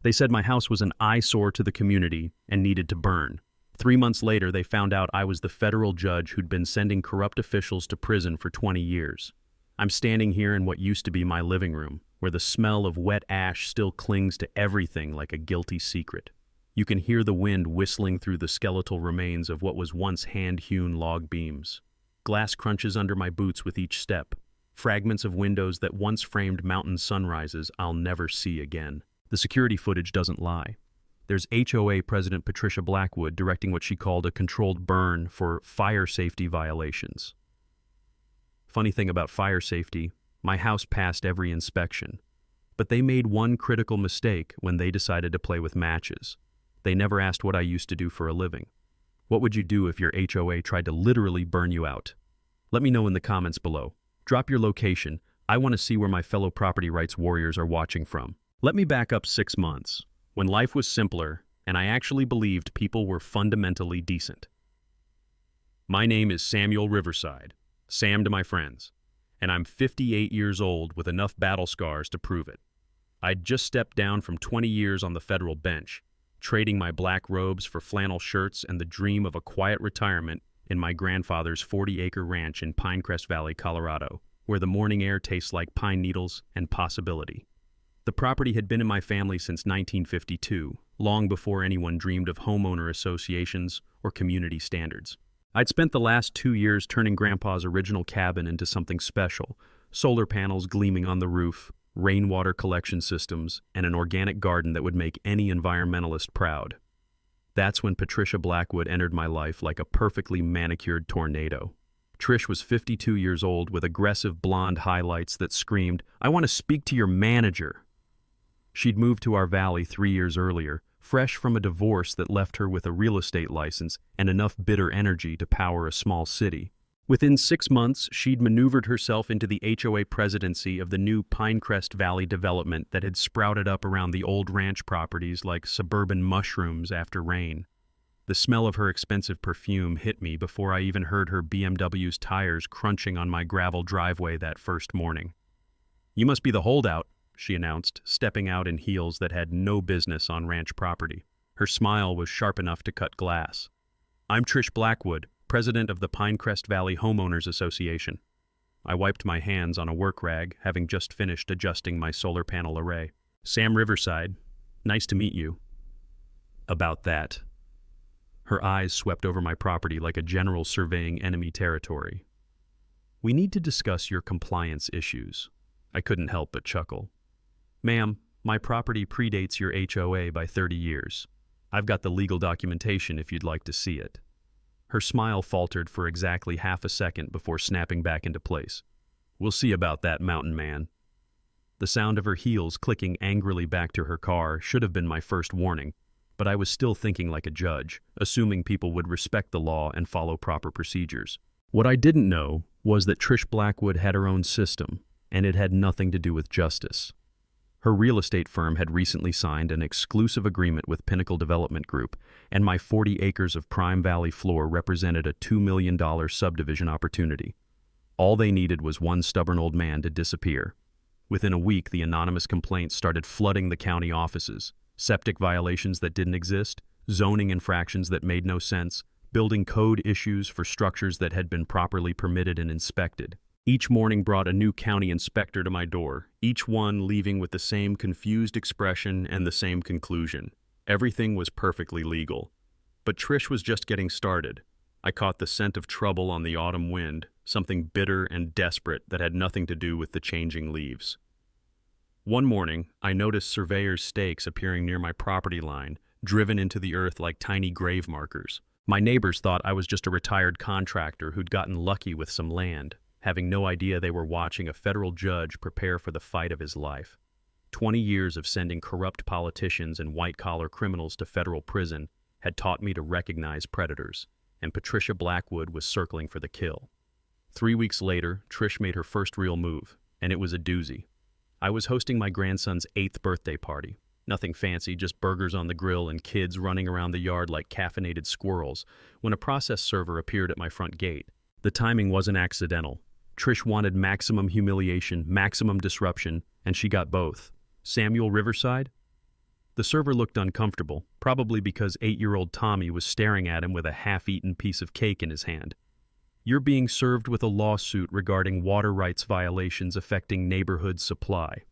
They said my house was an eyesore to the community and needed to burn. 3 months later, they found out I was the federal judge who'd been sending corrupt officials to prison for 20 years. I'm standing here in what used to be my living room, where the smell of wet ash still clings to everything like a guilty secret. You can hear the wind whistling through the skeletal remains of what was once hand-hewn log beams. Glass crunches under my boots with each step, fragments of windows that once framed mountain sunrises I'll never see again. The security footage doesn't lie. There's HOA President Patricia Blackwood directing what she called a controlled burn for fire safety violations. Funny thing about fire safety, my house passed every inspection. But they made one critical mistake when they decided to play with matches. They never asked what I used to do for a living. What would you do if your HOA tried to literally burn you out? Let me know in the comments below. Drop your location. I want to see where my fellow property rights warriors are watching from. Let me back up 6 months, when life was simpler and I actually believed people were fundamentally decent. My name is Samuel Riverside, Sam to my friends, and I'm 58 years old with enough battle scars to prove it. I'd just stepped down from 20 years on the federal bench, trading my black robes for flannel shirts and the dream of a quiet retirement in my grandfather's 40-acre ranch in Pinecrest Valley, Colorado, where the morning air tastes like pine needles and possibility. The property had been in my family since 1952, long before anyone dreamed of homeowner associations or community standards. I'd spent the last 2 years turning Grandpa's original cabin into something special, solar panels gleaming on the roof, rainwater collection systems, and an organic garden that would make any environmentalist proud. That's when Patricia Blackwood entered my life like a perfectly manicured tornado. Trish was 52 years old with aggressive blonde highlights that screamed, "I want to speak to your manager." She'd moved to our valley 3 years earlier, fresh from a divorce that left her with a real estate license and enough bitter energy to power a small city. Within 6 months, she'd maneuvered herself into the HOA presidency of the new Pinecrest Valley development that had sprouted up around the old ranch properties like suburban mushrooms after rain. The smell of her expensive perfume hit me before I even heard her BMW's tires crunching on my gravel driveway that first morning. "You must be the holdout," she announced, stepping out in heels that had no business on ranch property. Her smile was sharp enough to cut glass. "I'm Trish Blackwood, president of the Pinecrest Valley Homeowners Association." I wiped my hands on a work rag, having just finished adjusting my solar panel array. "Sam Riverside, nice to meet you." "About that." Her eyes swept over my property like a general surveying enemy territory. "We need to discuss your compliance issues." I couldn't help but chuckle. "Ma'am, my property predates your HOA by 30 years. I've got the legal documentation if you'd like to see it." Her smile faltered for exactly half a second before snapping back into place. "We'll see about that, mountain man." The sound of her heels clicking angrily back to her car should have been my first warning, but I was still thinking like a judge, assuming people would respect the law and follow proper procedures. What I didn't know was that Trish Blackwood had her own system, and it had nothing to do with justice. Her real estate firm had recently signed an exclusive agreement with Pinnacle Development Group, and my 40 acres of prime valley floor represented a $2 million subdivision opportunity. All they needed was one stubborn old man to disappear. Within a week, the anonymous complaints started flooding the county offices. Septic violations that didn't exist, zoning infractions that made no sense, building code issues for structures that had been properly permitted and inspected. Each morning brought a new county inspector to my door, each one leaving with the same confused expression and the same conclusion. Everything was perfectly legal. But Trish was just getting started. I caught the scent of trouble on the autumn wind, something bitter and desperate that had nothing to do with the changing leaves. One morning, I noticed surveyor's stakes appearing near my property line, driven into the earth like tiny grave markers. My neighbors thought I was just a retired contractor who'd gotten lucky with some land, having no idea they were watching a federal judge prepare for the fight of his life. 20 years of sending corrupt politicians and white-collar criminals to federal prison had taught me to recognize predators, and Patricia Blackwood was circling for the kill. 3 weeks later, Trish made her first real move, and it was a doozy. I was hosting my grandson's 8th birthday party. Nothing fancy, just burgers on the grill and kids running around the yard like caffeinated squirrels, when a process server appeared at my front gate. The timing wasn't accidental. Trish wanted maximum humiliation, maximum disruption, and she got both. "Samuel Riverside?" The server looked uncomfortable, probably because 8-year-old Tommy was staring at him with a half-eaten piece of cake in his hand. "You're being served with a lawsuit regarding water rights violations affecting neighborhood supply."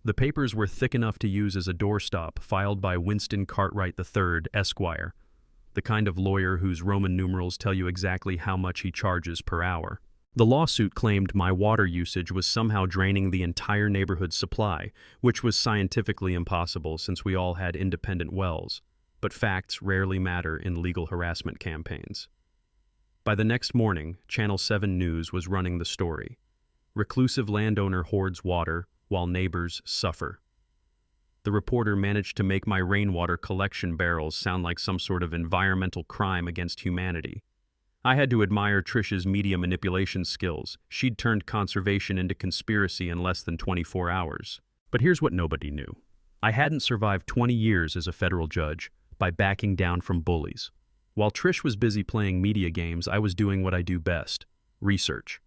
The papers were thick enough to use as a doorstop, filed by Winston Cartwright III, Esquire, the kind of lawyer whose Roman numerals tell you exactly how much he charges per hour. The lawsuit claimed my water usage was somehow draining the entire neighborhood's supply, which was scientifically impossible since we all had independent wells, but facts rarely matter in legal harassment campaigns. By the next morning, Channel 7 News was running the story. Reclusive landowner hoards water while neighbors suffer. The reporter managed to make my rainwater collection barrels sound like some sort of environmental crime against humanity. I had to admire Trish's media manipulation skills. She'd turned conservation into conspiracy in less than 24 hours. But here's what nobody knew. I hadn't survived 20 years as a federal judge by backing down from bullies. While Trish was busy playing media games, I was doing what I do best: research.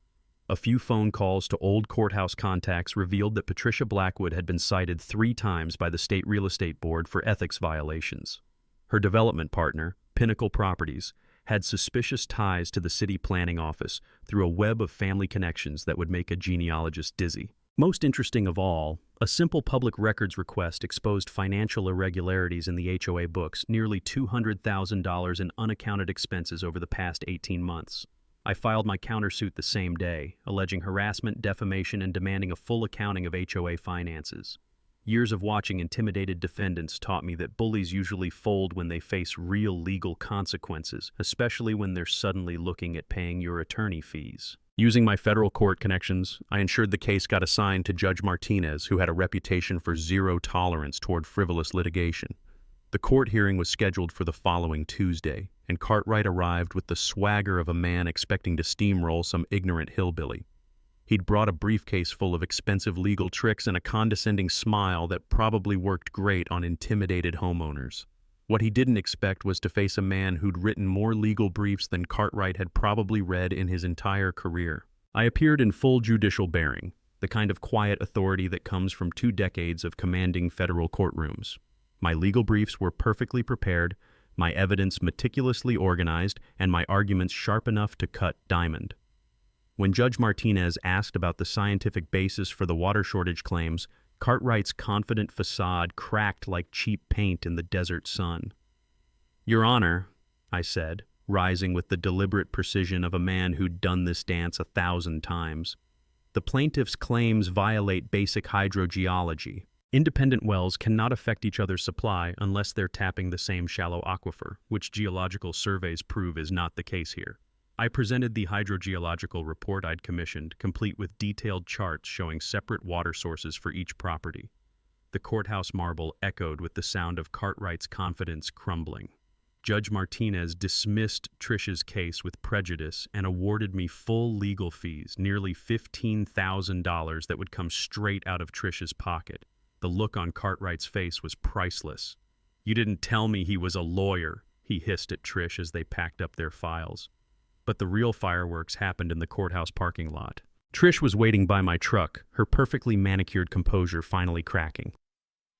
A few phone calls to old courthouse contacts revealed that Patricia Blackwood had been cited 3 times by the state real estate board for ethics violations. Her development partner, Pinnacle Properties, had suspicious ties to the city planning office through a web of family connections that would make a genealogist dizzy. Most interesting of all, a simple public records request exposed financial irregularities in the HOA books, nearly $200,000 in unaccounted expenses over the past 18 months. I filed my countersuit the same day, alleging harassment, defamation, and demanding a full accounting of HOA finances. Years of watching intimidated defendants taught me that bullies usually fold when they face real legal consequences, especially when they're suddenly looking at paying your attorney fees. Using my federal court connections, I ensured the case got assigned to Judge Martinez, who had a reputation for zero tolerance toward frivolous litigation. The court hearing was scheduled for the following Tuesday, and Cartwright arrived with the swagger of a man expecting to steamroll some ignorant hillbilly. He'd brought a briefcase full of expensive legal tricks and a condescending smile that probably worked great on intimidated homeowners. What he didn't expect was to face a man who'd written more legal briefs than Cartwright had probably read in his entire career. I appeared in full judicial bearing, the kind of quiet authority that comes from 2 decades of commanding federal courtrooms. My legal briefs were perfectly prepared, my evidence meticulously organized, and my arguments sharp enough to cut diamond. When Judge Martinez asked about the scientific basis for the water shortage claims, Cartwright's confident facade cracked like cheap paint in the desert sun. "Your Honor," I said, rising with the deliberate precision of a man who'd done this dance 1,000 times, "the plaintiff's claims violate basic hydrogeology. Independent wells cannot affect each other's supply unless they're tapping the same shallow aquifer, which geological surveys prove is not the case here." I presented the hydrogeological report I'd commissioned, complete with detailed charts showing separate water sources for each property. The courthouse marble echoed with the sound of Cartwright's confidence crumbling. Judge Martinez dismissed Trish's case with prejudice and awarded me full legal fees, nearly $15,000 that would come straight out of Trish's pocket. The look on Cartwright's face was priceless. "You didn't tell me he was a lawyer," he hissed at Trish as they packed up their files. But the real fireworks happened in the courthouse parking lot. Trish was waiting by my truck, her perfectly manicured composure finally cracking.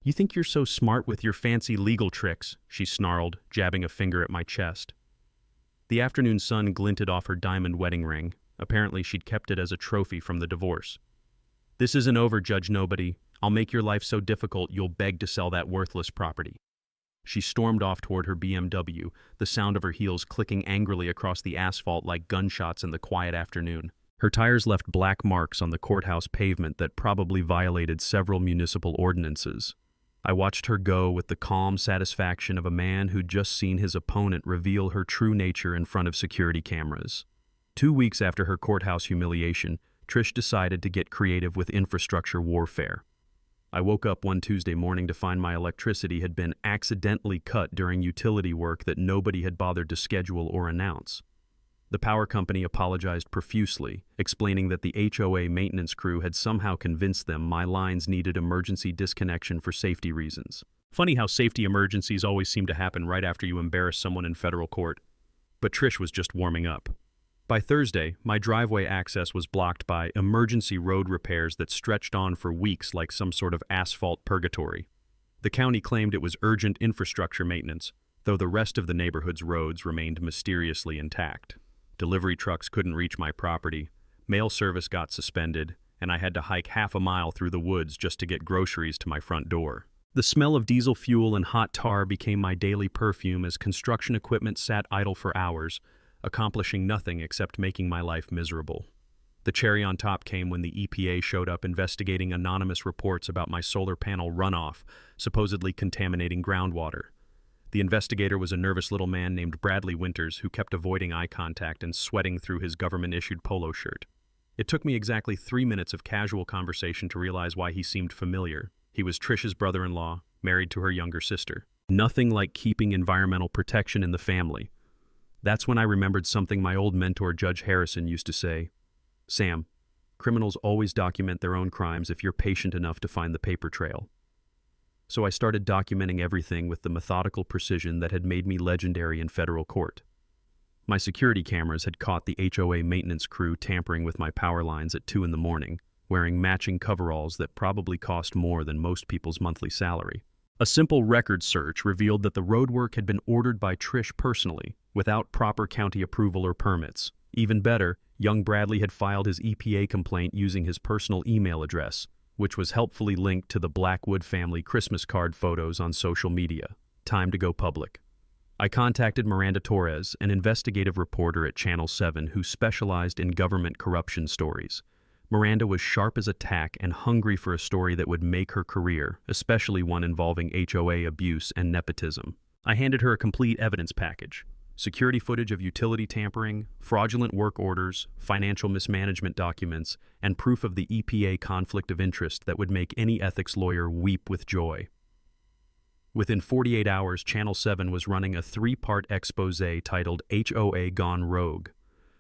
"You think you're so smart with your fancy legal tricks," she snarled, jabbing a finger at my chest. The afternoon sun glinted off her diamond wedding ring. Apparently she'd kept it as a trophy from the divorce. "This isn't over, Judge Nobody. I'll make your life so difficult you'll beg to sell that worthless property." She stormed off toward her BMW, the sound of her heels clicking angrily across the asphalt like gunshots in the quiet afternoon. Her tires left black marks on the courthouse pavement that probably violated several municipal ordinances. I watched her go with the calm satisfaction of a man who'd just seen his opponent reveal her true nature in front of security cameras. 2 weeks after her courthouse humiliation, Trish decided to get creative with infrastructure warfare. I woke up one Tuesday morning to find my electricity had been accidentally cut during utility work that nobody had bothered to schedule or announce. The power company apologized profusely, explaining that the HOA maintenance crew had somehow convinced them my lines needed emergency disconnection for safety reasons. Funny how safety emergencies always seem to happen right after you embarrass someone in federal court. But Trish was just warming up. By Thursday, my driveway access was blocked by emergency road repairs that stretched on for weeks like some sort of asphalt purgatory. The county claimed it was urgent infrastructure maintenance, though the rest of the neighborhood's roads remained mysteriously intact. Delivery trucks couldn't reach my property, mail service got suspended, and I had to hike half a mile through the woods just to get groceries to my front door. The smell of diesel fuel and hot tar became my daily perfume as construction equipment sat idle for hours, accomplishing nothing except making my life miserable. The cherry on top came when the EPA showed up investigating anonymous reports about my solar panel runoff, supposedly contaminating groundwater. The investigator was a nervous little man named Bradley Winters who kept avoiding eye contact and sweating through his government-issued polo shirt. It took me exactly 3 minutes of casual conversation to realize why he seemed familiar. He was Trish's brother-in-law, married to her younger sister. Nothing like keeping environmental protection in the family. That's when I remembered something my old mentor Judge Harrison used to say. Sam, criminals always document their own crimes if you're patient enough to find the paper trail. So I started documenting everything with the methodical precision that had made me legendary in federal court. My security cameras had caught the HOA maintenance crew tampering with my power lines at 2 in the morning, wearing matching coveralls that probably cost more than most people's monthly salary. A simple record search revealed that the roadwork had been ordered by Trish personally, without proper county approval or permits. Even better, young Bradley had filed his EPA complaint using his personal email address, which was helpfully linked to the Blackwood family Christmas card photos on social media. Time to go public. I contacted Miranda Torres, an investigative reporter at Channel 7 who specialized in government corruption stories. Miranda was sharp as a tack and hungry for a story that would make her career, especially one involving HOA abuse and nepotism. I handed her a complete evidence package. Security footage of utility tampering, fraudulent work orders, financial mismanagement documents, and proof of the EPA conflict of interest that would make any ethics lawyer weep with joy. Within 48 hours, Channel 7 was running a 3-part expose titled HOA Gone Rogue.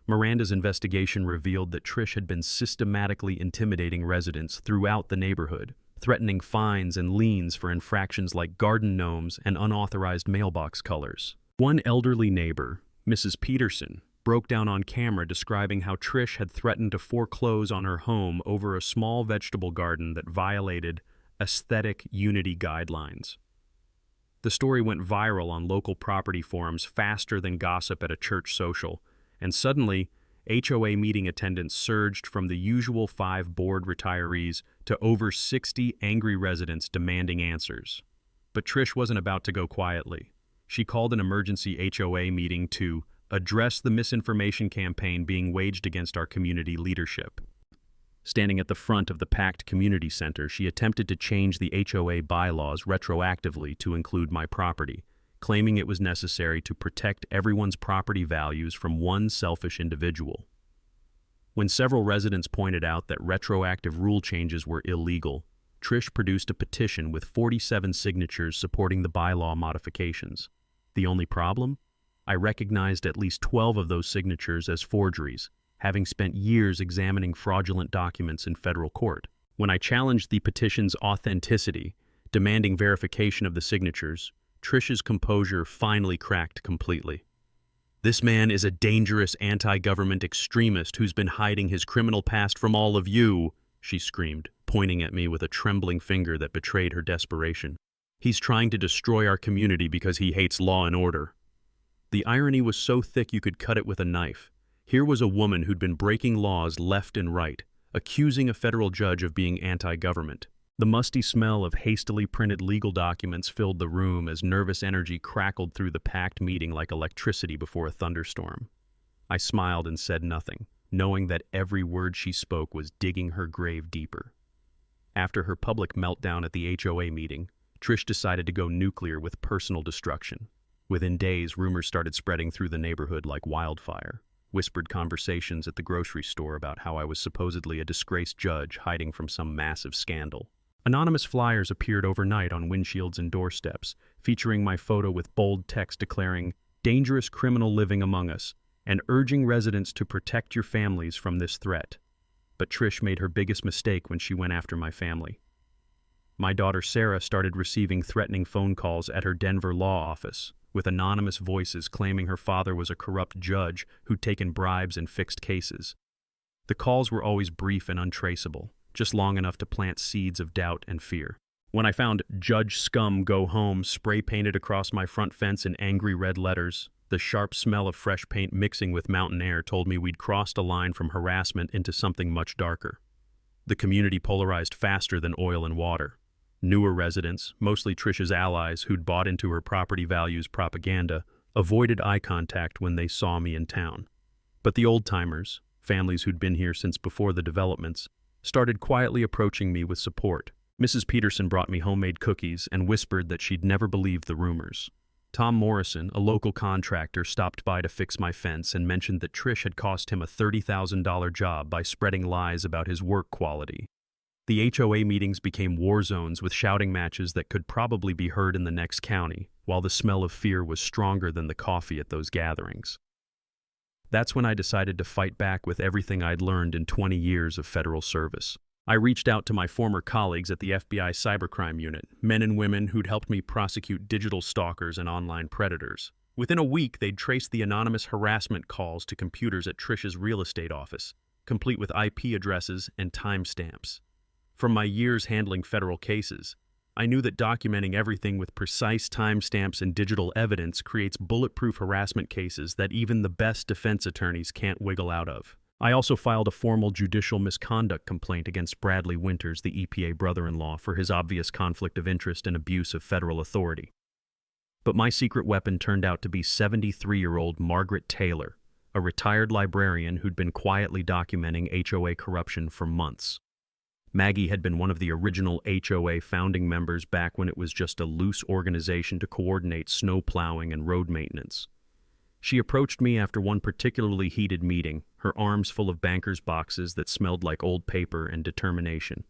Miranda's investigation revealed that Trish had been systematically intimidating residents throughout the neighborhood, threatening fines and liens for infractions like garden gnomes and unauthorized mailbox colors. One elderly neighbor, Mrs. Peterson, broke down on camera describing how Trish had threatened to foreclose on her home over a small vegetable garden that violated aesthetic unity guidelines. The story went viral on local property forums faster than gossip at a church social, and suddenly, HOA meeting attendance surged from the usual 5 bored retirees to over 60 angry residents demanding answers. But Trish wasn't about to go quietly. She called an emergency HOA meeting to address the misinformation campaign being waged against our community leadership. Standing at the front of the packed community center, she attempted to change the HOA bylaws retroactively to include my property, claiming it was necessary to protect everyone's property values from one selfish individual. When several residents pointed out that retroactive rule changes were illegal, Trish produced a petition with 47 signatures supporting the bylaw modifications. The only problem? I recognized at least 12 of those signatures as forgeries, having spent years examining fraudulent documents in federal court. When I challenged the petition's authenticity, demanding verification of the signatures, Trish's composure finally cracked completely. "This man is a dangerous anti-government extremist who's been hiding his criminal past from all of you," she screamed, pointing at me with a trembling finger that betrayed her desperation. "He's trying to destroy our community because he hates law and order." The irony was so thick you could cut it with a knife. Here was a woman who'd been breaking laws left and right, accusing a federal judge of being anti-government. The musty smell of hastily printed legal documents filled the room as nervous energy crackled through the packed meeting like electricity before a thunderstorm. I smiled and said nothing, knowing that every word she spoke was digging her grave deeper. After her public meltdown at the HOA meeting, Trish decided to go nuclear with personal destruction. Within days, rumors started spreading through the neighborhood like wildfire. Whispered conversations at the grocery store about how I was supposedly a disgraced judge hiding from some massive scandal. Anonymous flyers appeared overnight on windshields and doorsteps, featuring my photo with bold text declaring, "Dangerous criminal living among us," and urging residents to protect your families from this threat. But Trish made her biggest mistake when she went after my family. My daughter Sarah started receiving threatening phone calls at her Denver law office, with anonymous voices claiming her father was a corrupt judge who'd taken bribes in fixed cases. The calls were always brief and untraceable, just long enough to plant seeds of doubt and fear. When I found "Judge Scum Go Home" spray painted across my front fence in angry red letters, the sharp smell of fresh paint mixing with mountain air told me we'd crossed a line from harassment into something much darker. The community polarized faster than oil and water. Newer residents, mostly Trish's allies who'd bought into her property values propaganda, avoided eye contact when they saw me in town. But the old-timers, families who'd been here since before the developments, started quietly approaching me with support. Mrs. Peterson brought me homemade cookies and whispered that she'd never believed the rumors. Tom Morrison, a local contractor, stopped by to fix my fence and mentioned that Trish had cost him a $30,000 job by spreading lies about his work quality. The HOA meetings became war zones with shouting matches that could probably be heard in the next county, while the smell of fear was stronger than the coffee at those gatherings. That's when I decided to fight back with everything I'd learned in 20 years of federal service. I reached out to my former colleagues at the FBI Cybercrime Unit, men and women who'd helped me prosecute digital stalkers and online predators. Within a week, they'd traced the anonymous harassment calls to computers at Trish's real estate office, complete with IP addresses and timestamps. From my years handling federal cases, I knew that documenting everything with precise timestamps and digital evidence creates bulletproof harassment cases that even the best defense attorneys can't wiggle out of. I also filed a formal judicial misconduct complaint against Bradley Winters, the EPA brother-in-law, for his obvious conflict of interest and abuse of federal authority. But my secret weapon turned out to be 73-year-old Margaret Taylor, a retired librarian who'd been quietly documenting HOA corruption for months. Maggie had been one of the original HOA founding members back when it was just a loose organization to coordinate snow plowing and road maintenance. She approached me after one particularly heated meeting, her arms full of banker's boxes that smelled like old paper and determination.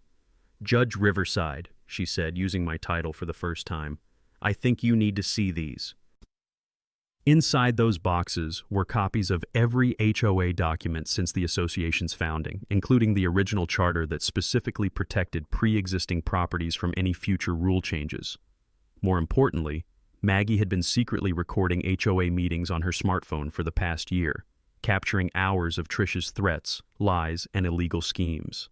"Judge Riverside," she said, using my title for the first time, "I think you need to see these." Inside those boxes were copies of every HOA document since the association's founding, including the original charter that specifically protected pre-existing properties from any future rule changes. More importantly, Maggie had been secretly recording HOA meetings on her smartphone for the past year, capturing hours of Trish's threats, lies, and illegal schemes.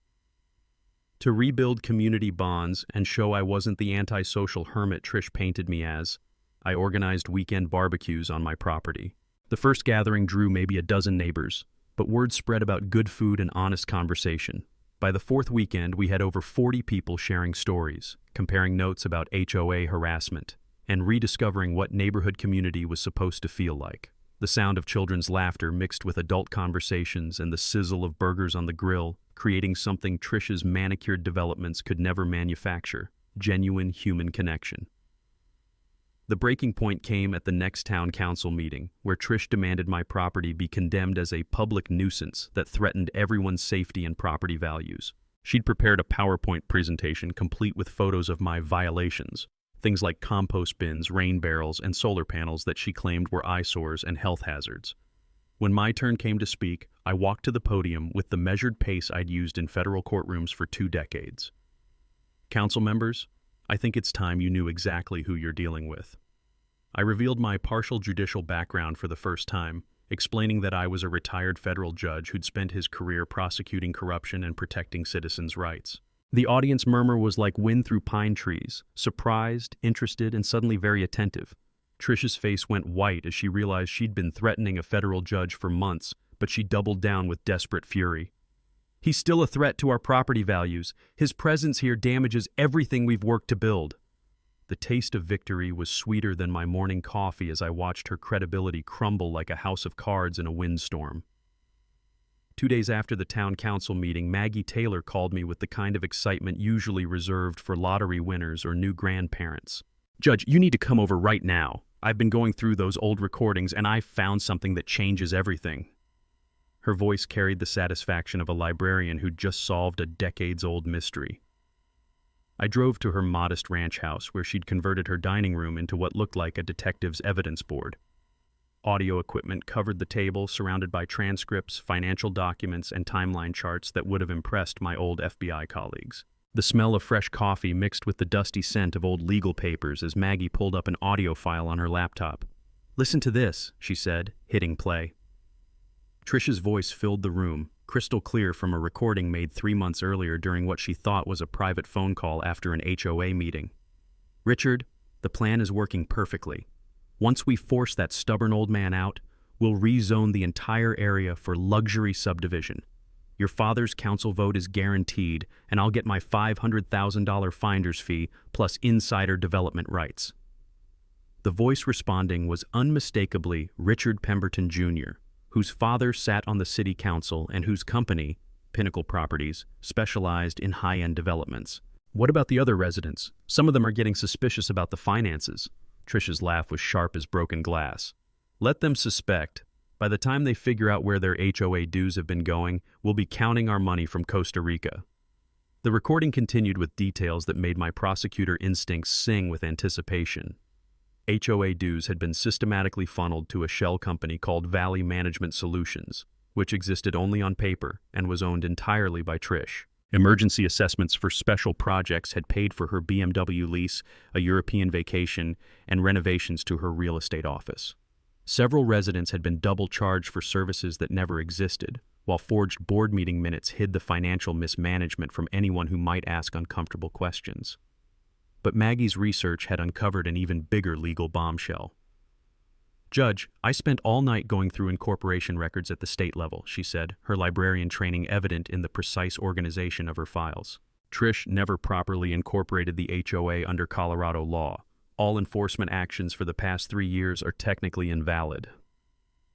To rebuild community bonds and show I wasn't the antisocial hermit Trish painted me as, I organized weekend barbecues on my property. The first gathering drew maybe a dozen neighbors, but word spread about good food and honest conversation. By the fourth weekend, we had over 40 people sharing stories, comparing notes about HOA harassment, and rediscovering what neighborhood community was supposed to feel like. The sound of children's laughter mixed with adult conversations and the sizzle of burgers on the grill, creating something Trish's manicured developments could never manufacture: genuine human connection. The breaking point came at the next town council meeting, where Trish demanded my property be condemned as a public nuisance that threatened everyone's safety and property values. She'd prepared a PowerPoint presentation complete with photos of my violations, things like compost bins, rain barrels, and solar panels that she claimed were eyesores and health hazards. When my turn came to speak, I walked to the podium with the measured pace I'd used in federal courtrooms for 2 decades. "Council members, I think it's time you knew exactly who you're dealing with." I revealed my partial judicial background for the first time, explaining that I was a retired federal judge who'd spent his career prosecuting corruption and protecting citizens' rights. The audience murmur was like wind through pine trees, surprised, interested, and suddenly very attentive. Trish's face went white as she realized she'd been threatening a federal judge for months, but she doubled down with desperate fury. "He's still a threat to our property values. His presence here damages everything we've worked to build." The taste of victory was sweeter than my morning coffee as I watched her credibility crumble like a house of cards in a windstorm. 2 days after the town council meeting, Maggie Taylor called me with the kind of excitement usually reserved for lottery winners or new grandparents. "Judge, you need to come over right now. I've been going through those old recordings and I've found something that changes everything." Her voice carried the satisfaction of a librarian who'd just solved a decades-old mystery. I drove to her modest ranch house where she'd converted her dining room into what looked like a detective's evidence board. Audio equipment covered the table, surrounded by transcripts, financial documents, and timeline charts that would have impressed my old FBI colleagues. The smell of fresh coffee mixed with the dusty scent of old legal papers as Maggie pulled up an audio file on her laptop. "Listen to this," she said, hitting play. Trish's voice filled the room, crystal clear from a recording made 3 months earlier during what she thought was a private phone call after an HOA meeting. "Richard, the plan is working perfectly. Once we force that stubborn old man out, we'll rezone the entire area for luxury subdivision. Your father's council vote is guaranteed, and I'll get my $500,000 finder's fee plus insider development rights." The voice responding was unmistakably Richard Pemberton Jr., whose father sat on the city council and whose company, Pinnacle Properties, specialized in high-end developments. "What about the other residents? Some of them are getting suspicious about the finances." Trish's laugh was sharp as broken glass. "Let them suspect. By the time they figure out where their HOA dues have been going, we'll be counting our money from Costa Rica." The recording continued with details that made my prosecutor instincts sing with anticipation. HOA dues had been systematically funneled to a shell company called Valley Management Solutions, which existed only on paper and was owned entirely by Trish. Emergency assessments for special projects had paid for her BMW lease, a European vacation, and renovations to her real estate office. Several residents had been double charged for services that never existed, while forged board meeting minutes hid the financial mismanagement from anyone who might ask uncomfortable questions. But Maggie's research had uncovered an even bigger legal bombshell. "Judge, I spent all night going through incorporation records at the state level," she said, her librarian training evident in the precise organization of her files. "Trish never properly incorporated the HOA under Colorado law. All enforcement actions for the past 3 years are technically invalid.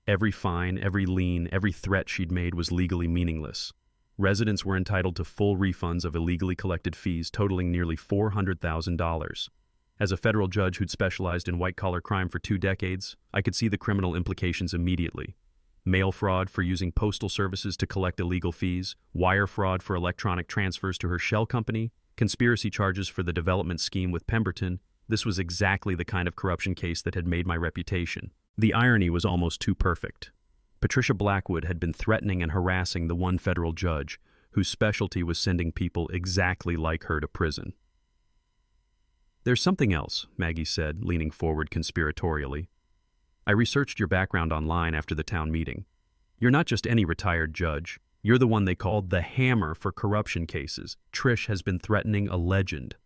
Every fine, every lien, every threat she'd made was legally meaningless. Residents were entitled to full refunds of illegally collected fees totaling nearly $400,000. As a federal judge who'd specialized in white-collar crime for 2 decades, I could see the criminal implications immediately. Mail fraud for using postal services to collect illegal fees, wire fraud for electronic transfers to her shell company, conspiracy charges for the development scheme with Pemberton. This was exactly the kind of corruption case that had made my reputation. The irony was almost too perfect. Patricia Blackwood had been threatening and harassing the one federal judge, whose specialty was sending people exactly like her to prison. "There's something else," Maggie said, leaning forward conspiratorially. "I researched your background online after the town meeting. You're not just any retired judge. You're the one they called the hammer for corruption cases. Trish has been threatening a legend."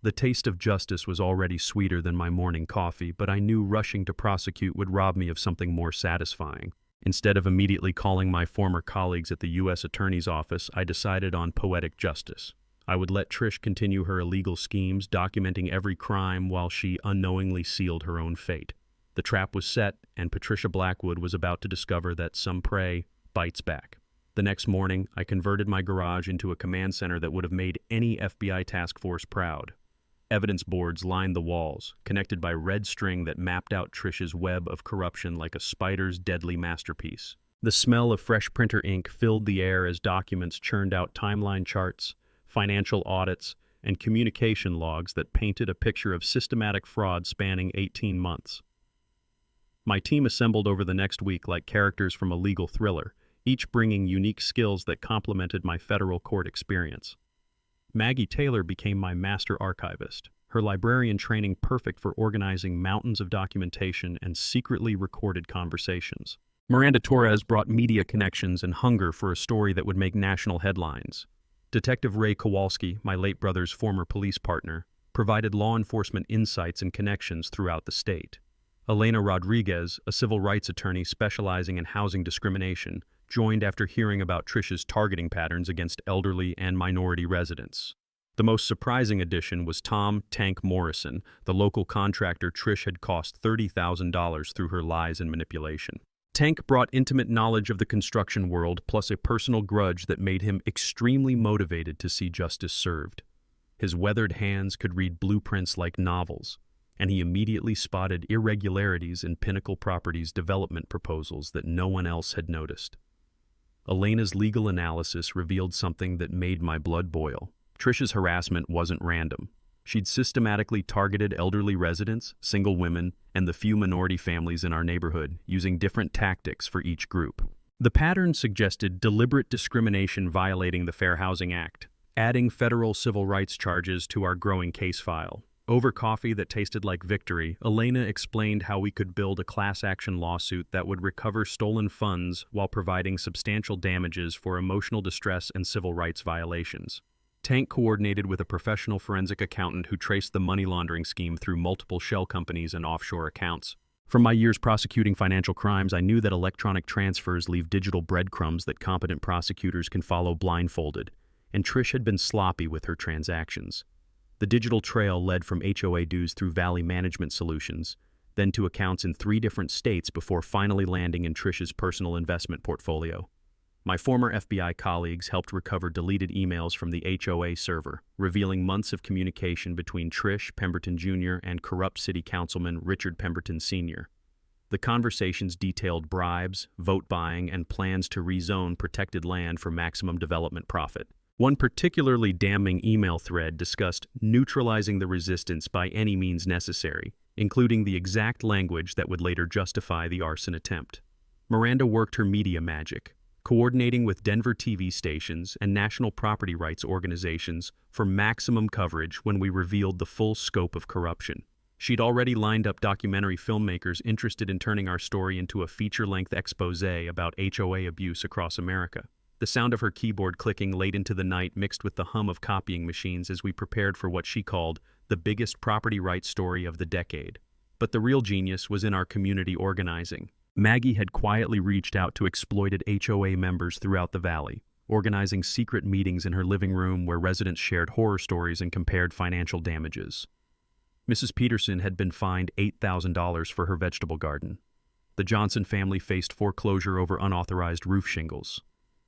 The taste of justice was already sweeter than my morning coffee, but I knew rushing to prosecute would rob me of something more satisfying. Instead of immediately calling my former colleagues at the U.S. Attorney's Office, I decided on poetic justice. I would let Trish continue her illegal schemes, documenting every crime while she unknowingly sealed her own fate. The trap was set, and Patricia Blackwood was about to discover that some prey bites back. The next morning, I converted my garage into a command center that would have made any FBI task force proud. Evidence boards lined the walls, connected by red string that mapped out Trish's web of corruption like a spider's deadly masterpiece. The smell of fresh printer ink filled the air as documents churned out timeline charts, financial audits, and communication logs that painted a picture of systematic fraud spanning 18 months. My team assembled over the next week like characters from a legal thriller, each bringing unique skills that complemented my federal court experience. Maggie Taylor became my master archivist, her librarian training perfect for organizing mountains of documentation and secretly recorded conversations. Miranda Torres brought media connections and hunger for a story that would make national headlines. Detective Ray Kowalski, my late brother's former police partner, provided law enforcement insights and connections throughout the state. Elena Rodriguez, a civil rights attorney specializing in housing discrimination, joined after hearing about Trish's targeting patterns against elderly and minority residents. The most surprising addition was Tom "Tank" Morrison, the local contractor Trish had cost $30,000 through her lies and manipulation. Tank brought intimate knowledge of the construction world plus a personal grudge that made him extremely motivated to see justice served. His weathered hands could read blueprints like novels, and he immediately spotted irregularities in Pinnacle Properties development proposals that no one else had noticed. Elena's legal analysis revealed something that made my blood boil. Trish's harassment wasn't random. She'd systematically targeted elderly residents, single women, and the few minority families in our neighborhood, using different tactics for each group. The pattern suggested deliberate discrimination violating the Fair Housing Act, adding federal civil rights charges to our growing case file. Over coffee that tasted like victory, Elena explained how we could build a class action lawsuit that would recover stolen funds while providing substantial damages for emotional distress and civil rights violations. Tank coordinated with a professional forensic accountant who traced the money laundering scheme through multiple shell companies and offshore accounts. From my years prosecuting financial crimes, I knew that electronic transfers leave digital breadcrumbs that competent prosecutors can follow blindfolded, and Trish had been sloppy with her transactions. The digital trail led from HOA dues through Valley Management Solutions, then to accounts in 3 different states before finally landing in Trish's personal investment portfolio. My former FBI colleagues helped recover deleted emails from the HOA server, revealing months of communication between Trish Pemberton Jr. and corrupt city councilman Richard Pemberton Sr. The conversations detailed bribes, vote buying, and plans to rezone protected land for maximum development profit. One particularly damning email thread discussed neutralizing the resistance by any means necessary, including the exact language that would later justify the arson attempt. Miranda worked her media magic, coordinating with Denver TV stations and national property rights organizations for maximum coverage when we revealed the full scope of corruption. She'd already lined up documentary filmmakers interested in turning our story into a feature-length expose about HOA abuse across America. The sound of her keyboard clicking late into the night mixed with the hum of copying machines as we prepared for what she called the biggest property rights story of the decade. But the real genius was in our community organizing. Maggie had quietly reached out to exploited HOA members throughout the valley, organizing secret meetings in her living room where residents shared horror stories and compared financial damages. Mrs. Peterson had been fined $8,000 for her vegetable garden. The Johnson family faced foreclosure over unauthorized roof shingles.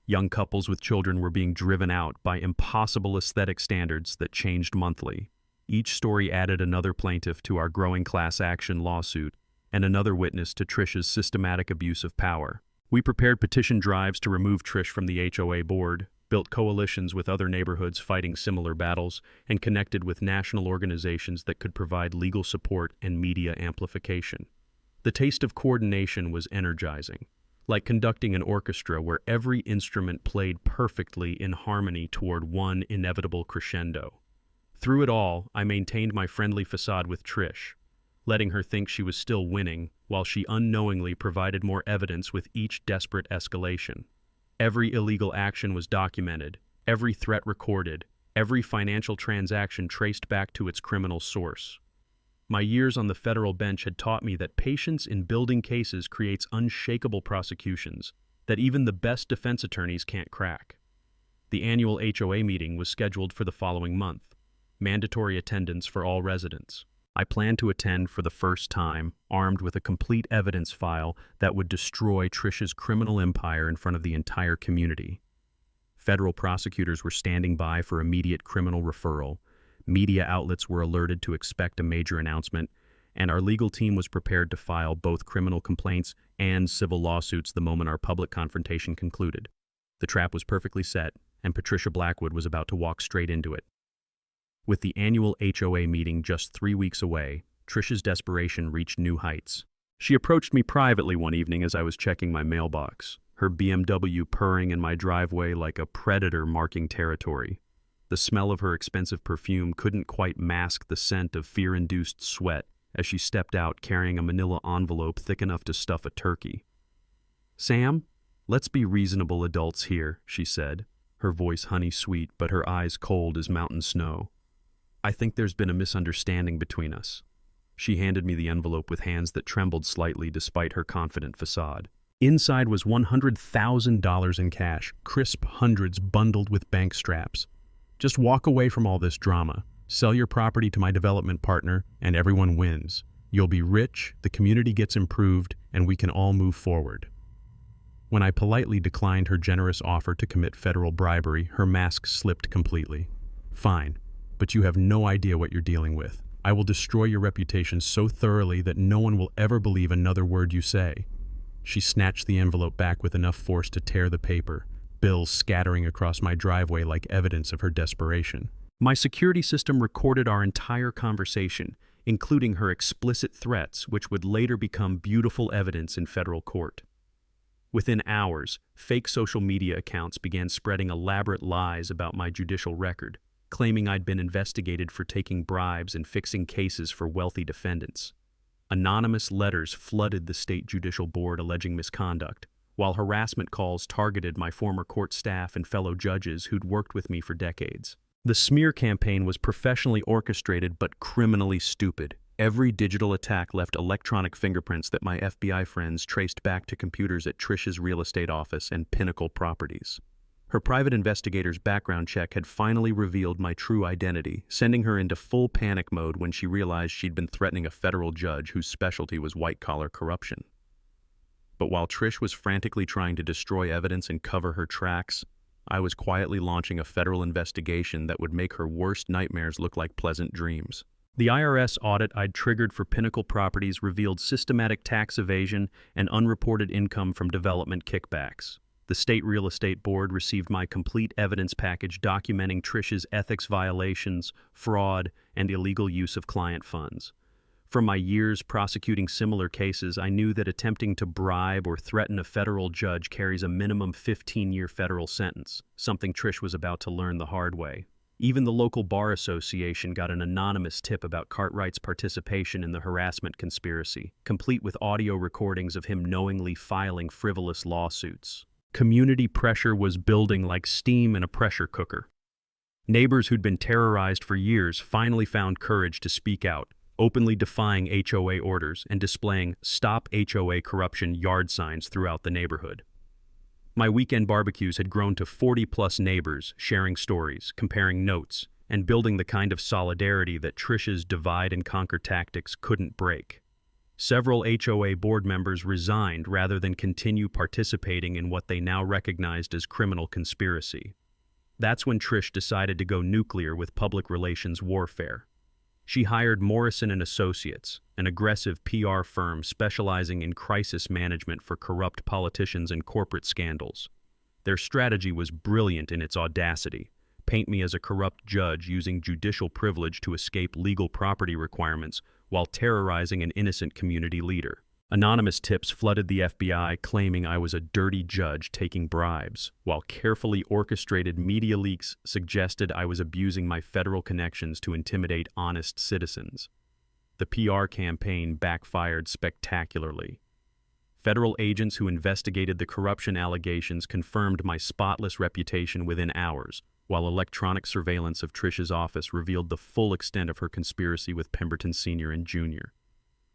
Young couples with children were being driven out by impossible aesthetic standards that changed monthly. Each story added another plaintiff to our growing class action lawsuit and another witness to Trish's systematic abuse of power. We prepared petition drives to remove Trish from the HOA board, built coalitions with other neighborhoods fighting similar battles, and connected with national organizations that could provide legal support and media amplification. The taste of coordination was energizing, like conducting an orchestra where every instrument played perfectly in harmony toward one inevitable crescendo. Through it all, I maintained my friendly facade with Trish, letting her think she was still winning, while she unknowingly provided more evidence with each desperate escalation. Every illegal action was documented, every threat recorded, every financial transaction traced back to its criminal source. My years on the federal bench had taught me that patience in building cases creates unshakable prosecutions that even the best defense attorneys can't crack. The annual HOA meeting was scheduled for the following month, mandatory attendance for all residents. I planned to attend for the first time, armed with a complete evidence file that would destroy Trish's criminal empire in front of the entire community. Federal prosecutors were standing by for immediate criminal referral. Media outlets were alerted to expect a major announcement, and our legal team was prepared to file both criminal complaints and civil lawsuits the moment our public confrontation concluded. The trap was perfectly set, and Patricia Blackwood was about to walk straight into it. With the annual HOA meeting just 3 weeks away, Trish's desperation reached new heights. She approached me privately one evening as I was checking my mailbox, her BMW purring in my driveway like a predator marking territory. The smell of her expensive perfume couldn't quite mask the scent of fear-induced sweat as she stepped out carrying a manila envelope thick enough to stuff a turkey. "Sam, let's be reasonable adults here," she said, her voice honey-sweet but her eyes cold as mountain snow. "I think there's been a misunderstanding between us." She handed me the envelope with hands that trembled slightly despite her confident facade. Inside was $100,000 in cash, crisp hundreds bundled with bank straps. "Just walk away from all this drama. Sell your property to my development partner, and everyone wins. You'll be rich, the community gets improved, and we can all move forward." When I politely declined her generous offer to commit federal bribery, her mask slipped completely. "Fine, but you have no idea what you're dealing with. I will destroy your reputation so thoroughly that no one will ever believe another word you say." She snatched the envelope back with enough force to tear the paper, bills scattering across my driveway like evidence of her desperation. My security system recorded our entire conversation, including her explicit threats, which would later become beautiful evidence in federal court. Within hours, fake social media accounts began spreading elaborate lies about my judicial record. claiming I'd been investigated for taking bribes and fixing cases for wealthy defendants. Anonymous letters flooded the state judicial board alleging misconduct, while harassment calls targeted my former court staff and fellow judges who'd worked with me for decades. The smear campaign was professionally orchestrated but criminally stupid. Every digital attack left electronic fingerprints that my FBI friends traced back to computers at Trish's real estate office and Pinnacle Properties. Her private investigator's background check had finally revealed my true identity, sending her into full panic mode when she realized she'd been threatening a federal judge whose specialty was white-collar corruption. But while Trish was frantically trying to destroy evidence and cover her tracks, I was quietly launching a federal investigation that would make her worst nightmares look like pleasant dreams. The IRS audit I'd triggered for Pinnacle Properties revealed systematic tax evasion and unreported income from development kickbacks. The State Real Estate Board received my complete evidence package documenting Trish's ethics violations, fraud, and illegal use of client funds. From my years prosecuting similar cases, I knew that attempting to bribe or threaten a federal judge carries a minimum 15-year federal sentence, something Trish was about to learn the hard way. Even the local bar association got an anonymous tip about Cartwright's participation in the harassment conspiracy, complete with audio recordings of him knowingly filing frivolous lawsuits. Community pressure was building like steam in a pressure cooker. Neighbors who'd been terrorized for years finally found courage to speak out, openly defying HOA orders and displaying "Stop HOA Corruption" yard signs throughout the neighborhood. My weekend barbecues had grown to 40-plus neighbors sharing stories, comparing notes, and building the kind of solidarity that Trish's divide-and-conquer tactics couldn't break. Several HOA board members resigned rather than continue participating in what they now recognized as criminal conspiracy. That's when Trish decided to go nuclear with public relations warfare. She hired Morrison & Associates, an aggressive PR firm specializing in crisis management for corrupt politicians and corporate scandals. Their strategy was brilliant in its audacity. Paint me as a corrupt judge using judicial privilege to escape legal property requirements while terrorizing an innocent community leader. Anonymous tips flooded the FBI claiming I was a dirty judge taking bribes, while carefully orchestrated media leaks suggested I was abusing my federal connections to intimidate honest citizens. The PR campaign backfired spectacularly. Federal agents who investigated the corruption allegations confirmed my spotless reputation within hours, while electronic surveillance of Trish's office revealed the full extent of her conspiracy with Pemberton Sr. and Jr.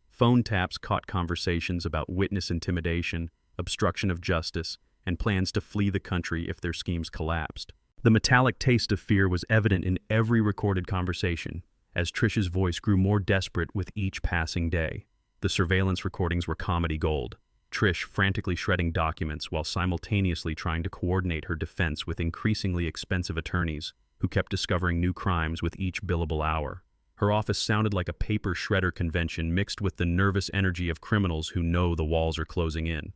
Phone taps caught conversations about witness intimidation, obstruction of justice, and plans to flee the country if their schemes collapsed. The metallic taste of fear was evident in every recorded conversation, as Trish's voice grew more desperate with each passing day. The surveillance recordings were comedy gold, Trish frantically shredding documents while simultaneously trying to coordinate her defense with increasingly expensive attorneys who kept discovering new crimes with each billable hour. Her office sounded like a paper shredder convention mixed with the nervous energy of criminals who know the walls are closing in.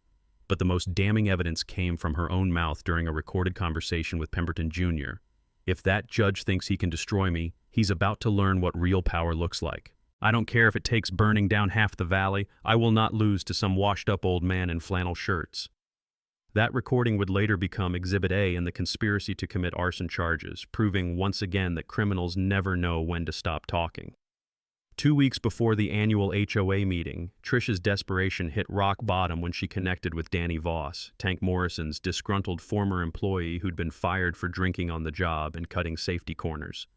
But the most damning evidence came from her own mouth during a recorded conversation with Pemberton Jr. If that judge thinks he can destroy me, he's about to learn what real power looks like. I don't care if it takes burning down half the valley, I will not lose to some washed-up old man in flannel shirts. That recording would later become Exhibit A in the conspiracy to commit arson charges, proving once again that criminals never know when to stop talking. 2 weeks before the annual HOA meeting, Trish's desperation hit rock bottom when she connected with Danny Voss, Tank Morrison's disgruntled former employee who'd been fired for drinking on the job and cutting safety corners.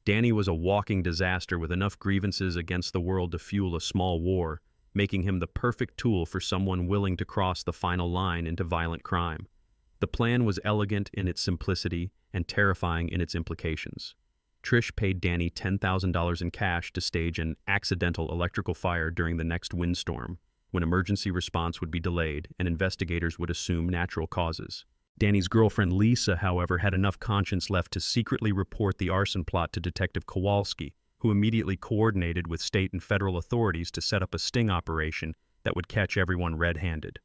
Danny was a walking disaster with enough grievances against the world to fuel a small war, making him the perfect tool for someone willing to cross the final line into violent crime. The plan was elegant in its simplicity and terrifying in its implications. Trish paid Danny $10,000 in cash to stage an accidental electrical fire during the next windstorm, when emergency response would be delayed and investigators would assume natural causes. Danny's girlfriend Lisa, however, had enough conscience left to secretly report the arson plot to Detective Kowalski, who immediately coordinated with state and federal authorities to set up a sting operation that would catch everyone red-handed.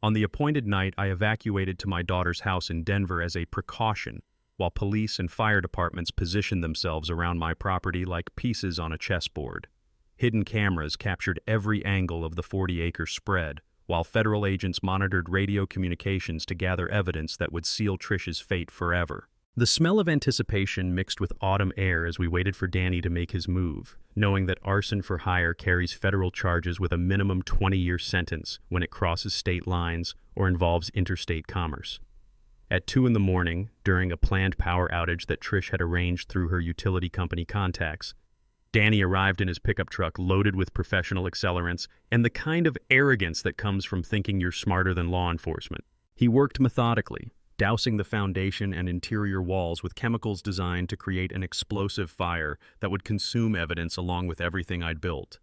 On the appointed night, I evacuated to my daughter's house in Denver as a precaution, while police and fire departments positioned themselves around my property like pieces on a chessboard. Hidden cameras captured every angle of the 40-acre spread, while federal agents monitored radio communications to gather evidence that would seal Trish's fate forever. The smell of anticipation mixed with autumn air as we waited for Danny to make his move, knowing that arson for hire carries federal charges with a minimum 20-year sentence when it crosses state lines or involves interstate commerce. At 2 in the morning, during a planned power outage that Trish had arranged through her utility company contacts, Danny arrived in his pickup truck loaded with professional accelerants and the kind of arrogance that comes from thinking you're smarter than law enforcement. He worked methodically, dousing the foundation and interior walls with chemicals designed to create an explosive fire that would consume evidence along with everything I'd built.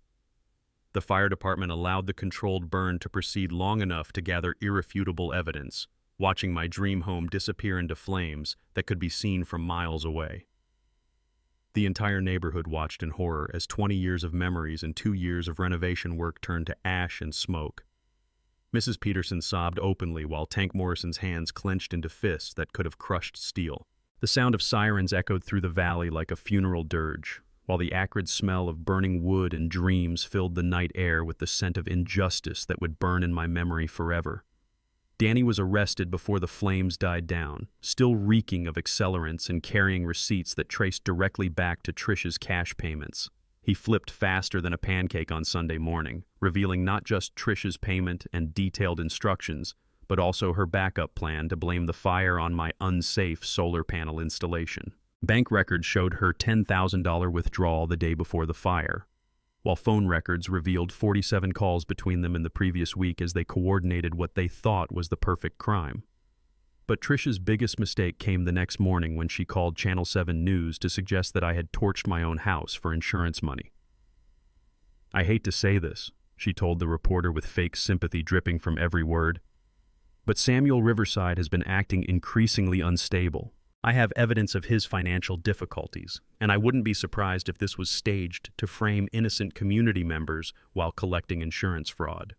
The fire department allowed the controlled burn to proceed long enough to gather irrefutable evidence, watching my dream home disappear into flames that could be seen from miles away. The entire neighborhood watched in horror as 20 years of memories and 2 years of renovation work turned to ash and smoke. Mrs. Peterson sobbed openly while Tank Morrison's hands clenched into fists that could have crushed steel. The sound of sirens echoed through the valley like a funeral dirge, while the acrid smell of burning wood and dreams filled the night air with the scent of injustice that would burn in my memory forever. Danny was arrested before the flames died down, still reeking of accelerants and carrying receipts that traced directly back to Trish's cash payments. He flipped faster than a pancake on Sunday morning, revealing not just Trish's payment and detailed instructions, but also her backup plan to blame the fire on my unsafe solar panel installation. Bank records showed her $10,000 withdrawal the day before the fire, while phone records revealed 47 calls between them in the previous week as they coordinated what they thought was the perfect crime. But Trish's biggest mistake came the next morning when she called Channel 7 News to suggest that I had torched my own house for insurance money. "I hate to say this," she told the reporter with fake sympathy dripping from every word, "but Samuel Riverside has been acting increasingly unstable. I have evidence of his financial difficulties, and I wouldn't be surprised if this was staged to frame innocent community members while collecting insurance fraud."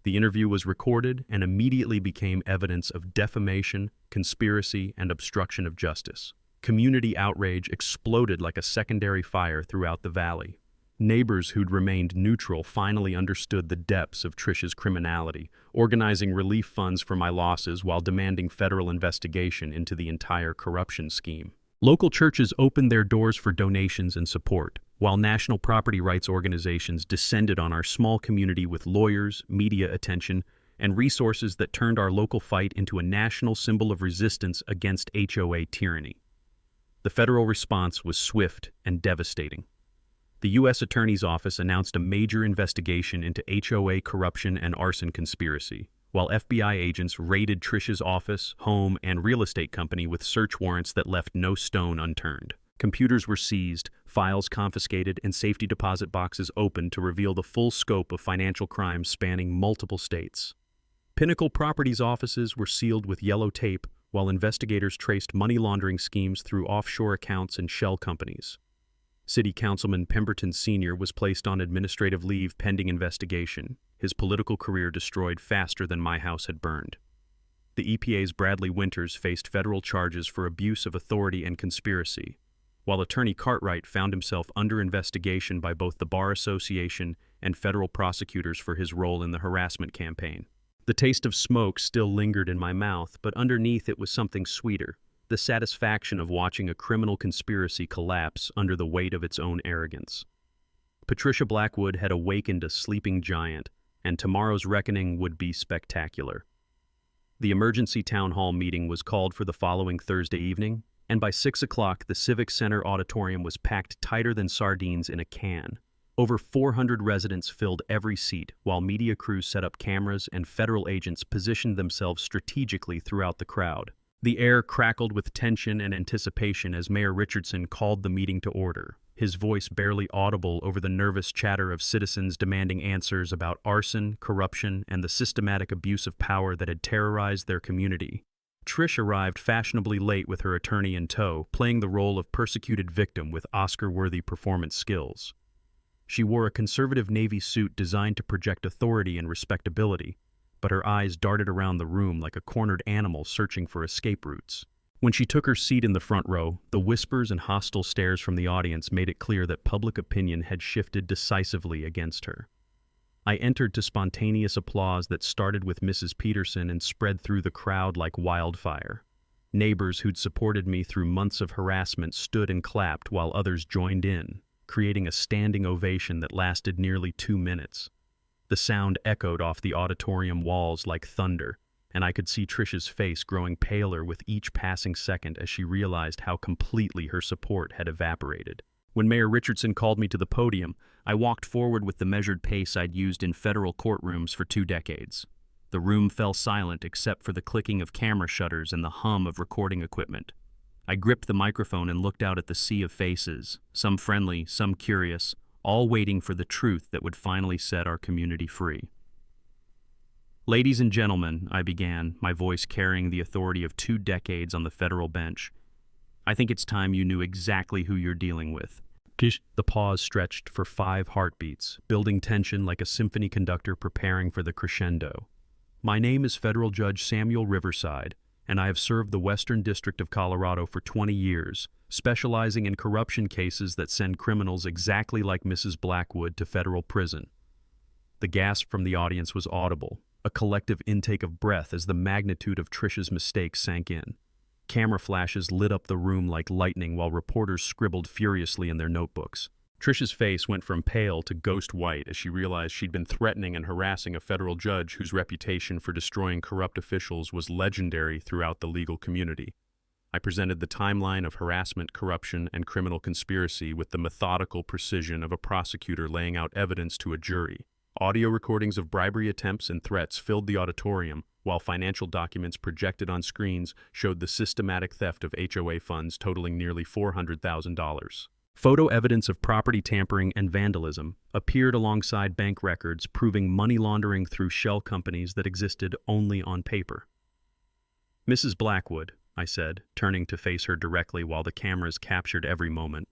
The interview was recorded and immediately became evidence of defamation, conspiracy, and obstruction of justice. Community outrage exploded like a secondary fire throughout the valley. Neighbors who'd remained neutral finally understood the depths of Trish's criminality, organizing relief funds for my losses while demanding federal investigation into the entire corruption scheme. Local churches opened their doors for donations and support, while national property rights organizations descended on our small community with lawyers, media attention, and resources that turned our local fight into a national symbol of resistance against HOA tyranny. The federal response was swift and devastating. The U.S. Attorney's Office announced a major investigation into HOA corruption and arson conspiracy, while FBI agents raided Trish's office, home, and real estate company with search warrants that left no stone unturned. Computers were seized, files confiscated, and safety deposit boxes opened to reveal the full scope of financial crimes spanning multiple states. Pinnacle Properties offices were sealed with yellow tape, while investigators traced money laundering schemes through offshore accounts and shell companies. City Councilman Pemberton Sr. was placed on administrative leave pending investigation, his political career destroyed faster than my house had burned. The EPA's Bradley Winters faced federal charges for abuse of authority and conspiracy, while Attorney Cartwright found himself under investigation by both the Bar Association and federal prosecutors for his role in the harassment campaign. The taste of smoke still lingered in my mouth, but underneath it was something sweeter, the satisfaction of watching a criminal conspiracy collapse under the weight of its own arrogance. Patricia Blackwood had awakened a sleeping giant, and tomorrow's reckoning would be spectacular. The emergency town hall meeting was called for the following Thursday evening, and by 6 o'clock the Civic Center auditorium was packed tighter than sardines in a can. Over 400 residents filled every seat, while media crews set up cameras and federal agents positioned themselves strategically throughout the crowd. The air crackled with tension and anticipation as Mayor Richardson called the meeting to order, his voice barely audible over the nervous chatter of citizens demanding answers about arson, corruption, and the systematic abuse of power that had terrorized their community. Trish arrived fashionably late with her attorney in tow, playing the role of persecuted victim with Oscar-worthy performance skills. She wore a conservative navy suit designed to project authority and respectability, but her eyes darted around the room like a cornered animal searching for escape routes. When she took her seat in the front row, the whispers and hostile stares from the audience made it clear that public opinion had shifted decisively against her. I entered to spontaneous applause that started with Mrs. Peterson and spread through the crowd like wildfire. Neighbors who'd supported me through months of harassment stood and clapped while others joined in, creating a standing ovation that lasted nearly 2 minutes. The sound echoed off the auditorium walls like thunder, and I could see Tricia's face growing paler with each passing second as she realized how completely her support had evaporated. When Mayor Richardson called me to the podium, I walked forward with the measured pace I'd used in federal courtrooms for 2 decades. The room fell silent except for the clicking of camera shutters and the hum of recording equipment. I gripped the microphone and looked out at the sea of faces, some friendly, some curious, all waiting for the truth that would finally set our community free. Ladies and gentlemen, I began, my voice carrying the authority of 2 decades on the federal bench. I think it's time you knew exactly who you're dealing with. The pause stretched for 5 heartbeats, building tension like a symphony conductor preparing for the crescendo. My name is Federal Judge Samuel Riverside, and I have served the Western District of Colorado for 20 years, specializing in corruption cases that send criminals exactly like Mrs. Blackwood to federal prison. The gasp from the audience was audible, a collective intake of breath as the magnitude of Tricia's mistake sank in. Camera flashes lit up the room like lightning while reporters scribbled furiously in their notebooks. Tricia's face went from pale to ghost white as she realized she'd been threatening and harassing a federal judge whose reputation for destroying corrupt officials was legendary throughout the legal community. I presented the timeline of harassment, corruption, and criminal conspiracy with the methodical precision of a prosecutor laying out evidence to a jury. Audio recordings of bribery attempts and threats filled the auditorium, while financial documents projected on screens showed the systematic theft of HOA funds totaling nearly $400,000. Photo evidence of property tampering and vandalism appeared alongside bank records proving money laundering through shell companies that existed only on paper. Mrs. Blackwood, I said, turning to face her directly while the cameras captured every moment.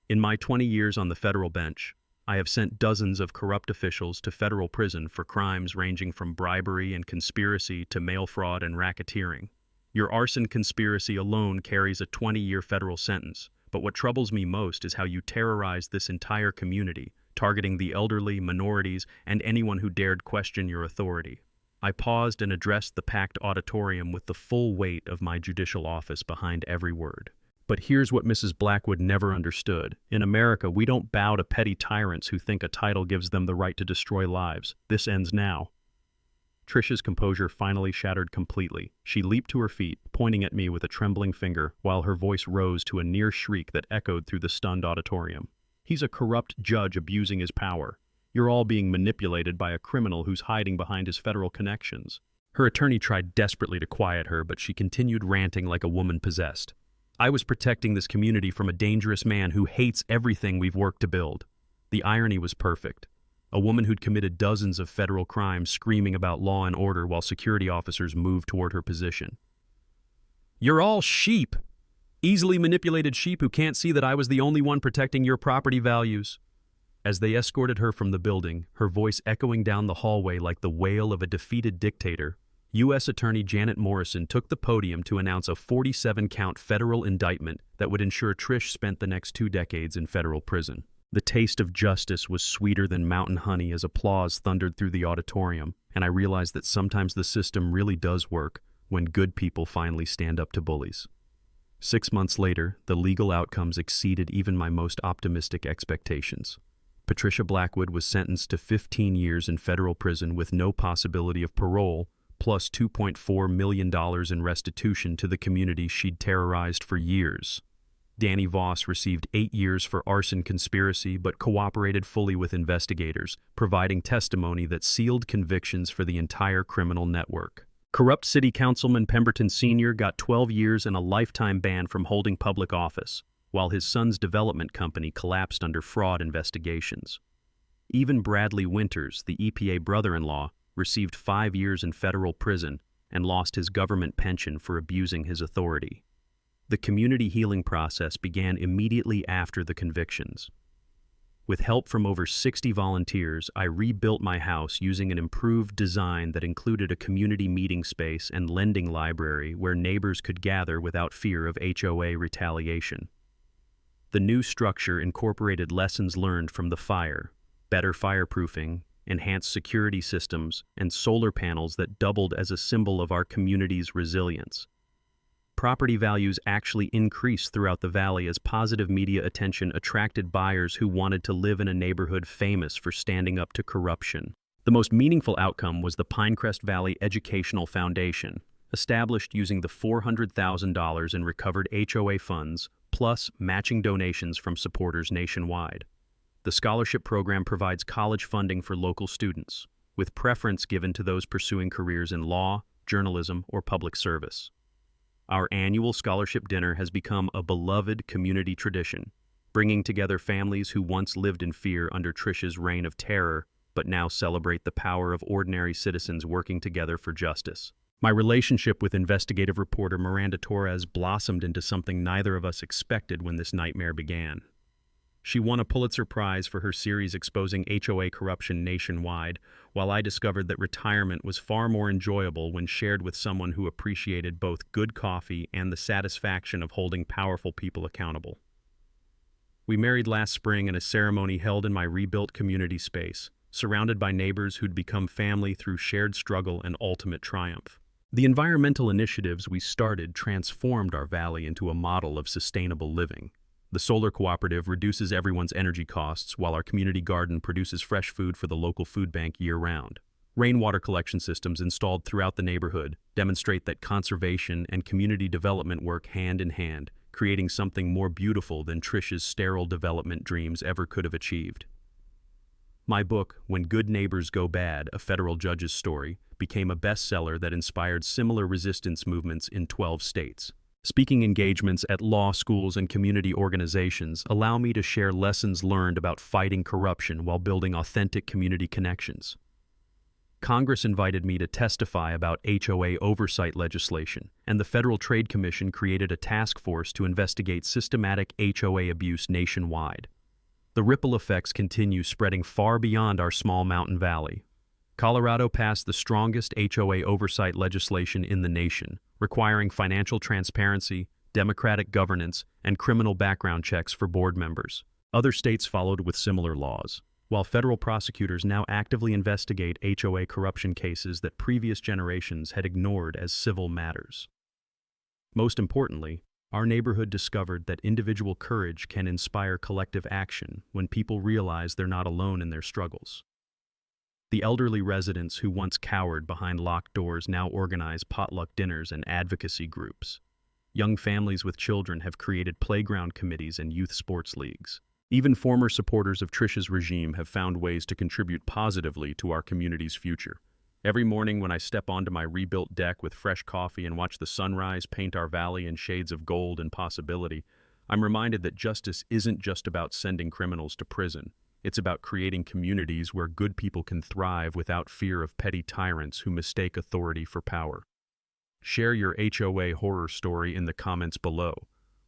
In my 20 years on the federal bench, I have sent dozens of corrupt officials to federal prison for crimes ranging from bribery and conspiracy to mail fraud and racketeering. Your arson conspiracy alone carries a 20-year federal sentence, but what troubles me most is how you terrorize this entire community, targeting the elderly, minorities, and anyone who dared question your authority. I paused and addressed the packed auditorium with the full weight of my judicial office behind every word. But here's what Mrs. Blackwood never understood. In America, we don't bow to petty tyrants who think a title gives them the right to destroy lives. This ends now. Tricia's composure finally shattered completely. She leaped to her feet, pointing at me with a trembling finger, while her voice rose to a near shriek that echoed through the stunned auditorium. He's a corrupt judge abusing his power. You're all being manipulated by a criminal who's hiding behind his federal connections. Her attorney tried desperately to quiet her, but she continued ranting like a woman possessed. I was protecting this community from a dangerous man who hates everything we've worked to build. The irony was perfect. A woman who'd committed dozens of federal crimes screaming about law and order while security officers moved toward her position. You're all sheep! Easily manipulated sheep who can't see that I was the only one protecting your property values. As they escorted her from the building, her voice echoing down the hallway like the wail of a defeated dictator, U.S. Attorney Janet Morrison took the podium to announce a 47-count federal indictment that would ensure Trish spent the next 2 decades in federal prison. The taste of justice was sweeter than mountain honey as applause thundered through the auditorium, and I realized that sometimes the system really does work when good people finally stand up to bullies. 6 months later, the legal outcomes exceeded even my most optimistic expectations. Patricia Blackwood was sentenced to 15 years in federal prison with no possibility of parole, plus $2.4 million in restitution to the community she'd terrorized for years. Danny Voss received 8 years for arson conspiracy but cooperated fully with investigators, providing testimony that sealed convictions for the entire criminal network. Corrupt City Councilman Pemberton Sr. got 12 years and a lifetime ban from holding public office, while his son's development company collapsed under fraud investigations. Even Bradley Winters, the EPA brother-in-law, received 5 years in federal prison and lost his government pension for abusing his authority. The community healing process began immediately after the convictions. With help from over 60 volunteers, I rebuilt my house using an improved design that included a community meeting space and lending library where neighbors could gather without fear of HOA retaliation. The new structure incorporated lessons learned from the fire, better fireproofing, enhanced security systems, and solar panels that doubled as a symbol of our community's resilience. Property values actually increased throughout the valley as positive media attention attracted buyers who wanted to live in a neighborhood famous for standing up to corruption. The most meaningful outcome was the Pinecrest Valley Educational Foundation, established using the $400,000 in recovered HOA funds, plus matching donations from supporters nationwide. The scholarship program provides college funding for local students, with preference given to those pursuing careers in law, journalism, or public service. Our annual scholarship dinner has become a beloved community tradition, bringing together families who once lived in fear under Tricia's reign of terror, but now celebrate the power of ordinary citizens working together for justice. My relationship with investigative reporter Miranda Torres blossomed into something neither of us expected when this nightmare began. She won a Pulitzer Prize for her series exposing HOA corruption nationwide, while I discovered that retirement was far more enjoyable when shared with someone who appreciated both good coffee and the satisfaction of holding powerful people accountable. We married last spring in a ceremony held in my rebuilt community space, surrounded by neighbors who'd become family through shared struggle and ultimate triumph. The environmental initiatives we started transformed our valley into a model of sustainable living. The solar cooperative reduces everyone's energy costs, while our community garden produces fresh food for the local food bank year-round. Rainwater collection systems installed throughout the neighborhood demonstrate that conservation and community development work hand in hand, creating something more beautiful than Tricia's sterile development dreams ever could have achieved. My book, When Good Neighbors Go Bad, A Federal Judge's Story, became a bestseller that inspired similar resistance movements in 12 states. Speaking engagements at law schools and community organizations allow me to share lessons learned about fighting corruption while building authentic community connections. Congress invited me to testify about HOA oversight legislation, and the Federal Trade Commission created a task force to investigate systematic HOA abuse nationwide. The ripple effects continue spreading far beyond our small mountain valley. Colorado passed the strongest HOA oversight legislation in the nation, requiring financial transparency, democratic governance, and criminal background checks for board members. Other states followed with similar laws, while federal prosecutors now actively investigate HOA corruption cases that previous generations had ignored as civil matters. Most importantly, our neighborhood discovered that individual courage can inspire collective action when people realize they're not alone in their struggles. The elderly residents who once cowered behind locked doors now organize potluck dinners and advocacy groups. Young families with children have created playground committees and youth sports leagues. Even former supporters of Tricia's regime have found ways to contribute positively to our community's future. Every morning when I step onto my rebuilt deck with fresh coffee and watch the sunrise paint our valley in shades of gold and possibility, I'm reminded that justice isn't just about sending criminals to prison. It's about creating communities where good people can thrive without fear of petty tyrants who mistake authority for power. Share your HOA horror story in the comments below.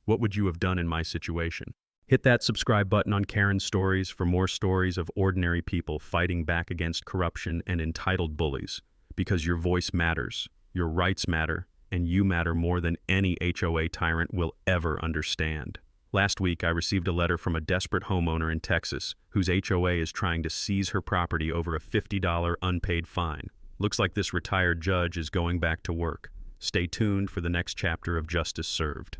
What would you have done in my situation? Hit that subscribe button on Karen's Stories for more stories of ordinary people fighting back against corruption and entitled bullies. Because your voice matters, your rights matter, and you matter more than any HOA tyrant will ever understand. Last week, I received a letter from a desperate homeowner in Texas whose HOA is trying to seize her property over a $50 unpaid fine. Looks like this retired judge is going back to work. Stay tuned for the next chapter of Justice Served.